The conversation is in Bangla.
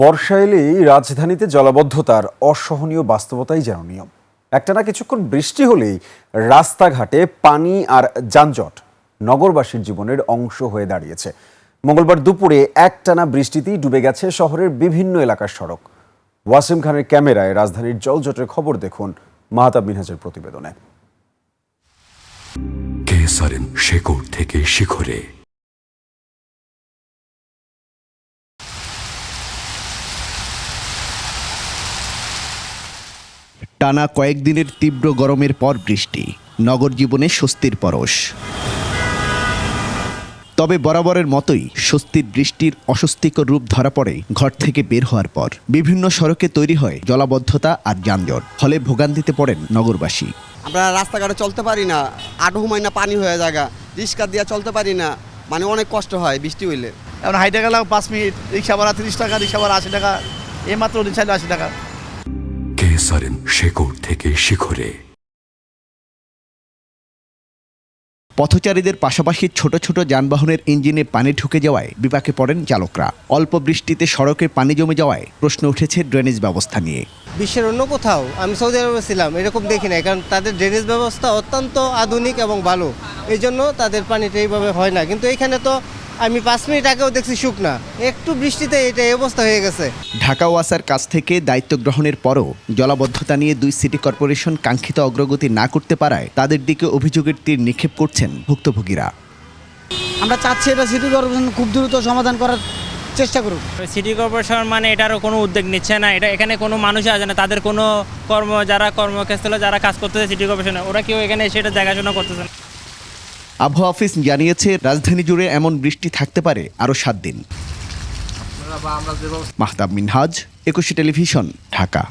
বর্ষা এলেই রাজধানীতে জলাবদ্ধতার অসহনীয় বাস্তবতাই যেন নিয়ম। একটানা কিছুক্ষণ বৃষ্টি হলেই রাস্তাঘাটে পানি আর যানজট নগরবাসীর জীবনের অংশ হয়ে দাঁড়িয়েছে। মঙ্গলবার দুপুরে একটানা বৃষ্টিতেই ডুবে গেছে শহরের বিভিন্ন এলাকার সড়ক। ওয়াসিম খানের ক্যামেরায় রাজধানীর জলজটের খবর দেখুন মাহতাব মিনহাজের প্রতিবেদনে। কেসারেন শেকড় থেকে শিখরে। টানা কয়েকদিনের তীব্র গরমের পর বৃষ্টি, নগর জীবনে স্বস্তির পরশ। তবে বরাবরের মতোই স্বস্তির বৃষ্টির অস্বস্তিকর রূপ ধরা পড়ে ঘর থেকে বের হওয়ার পর। বিভিন্ন সড়কে তৈরি হয় জলাবদ্ধতা আর যানজট, ফলে ভোগান্তিতে পড়েন নগরবাসী। আমরা রাস্তাঘাটে চলতে পারি না, আটু মাইনা পানি হয়ে জায়গা, রিক্সা দিয়ে চলতে পারি না, মানে অনেক কষ্ট হয় বৃষ্টি হইলে। এখন হাইটে গেলাম 5 মিনিট, রিক্সা ভাড়া 30 টাকা, রিক্সা ভাড়া 80 টাকা, এইমাত্র রিক্সা 80 টাকা। কেসারেন শেকড় থেকে শিখরে। পথচারীদের পাশাপাশি ছোট ছোট যানবাহনের ইঞ্জিনে পানি ঢুকে যাওয়ায় বিপাকে পড়েন চালকরা। অল্প বৃষ্টিতে সড়কে পানি জমে যাওয়ায় প্রশ্ন উঠেছে ড্রেনেজ ব্যবস্থা নিয়ে। বিশ্বের অন্য কোথাও আমি সৌদি আরবে ছিলাম, এরকম দেখি নাই, কারণ তাদের ড্রেনেজ ব্যবস্থা অত্যন্ত আধুনিক এবং ভালো, এই জন্য তাদের পানিটা এইভাবে হয় না। কিন্তু এখানে তো আমি 5 মিনিট আগেও দেখছি শুকনা, একটু বৃষ্টিতে এটা এই অবস্থা হয়ে গেছে। ঢাকা ওয়াসার কাছ থেকে দায়িত্ব গ্রহণের পরও জলাবদ্ধতা নিয়ে 2 সিটি কর্পোরেশন কাঙ্ক্ষিত অগ্রগতি না করতে পারায় তাদের দিকে অভিযোগের তীর নিক্ষেপ করছেন ভুক্তভোগীরা। আমরা চাচ্ছি এটা সিটি কর্পোরেশন খুব দ্রুত সমাধান করার চেষ্টা করুক। সিটি কর্পোরেশন মানে এটারও কোনো উদ্যোগ নিচ্ছে না, এখানে কোনো মানুষ আসে না, তাদের কোনো যারা কর্মক্ষেত্রে যারা কাজ করতেছে সিটি কর্পোরেশনে, ওরা কেউ এখানে সেটা দেখাশোনা করতেছে না। আবহাওয়া অফিস জানিয়েছে রাজধানী জুড়ে এমন বৃষ্টি থাকতে পারে আরও 7 দিন। মাহতাব মিনহাজ, 21 টেলিভিশন, ঢাকা।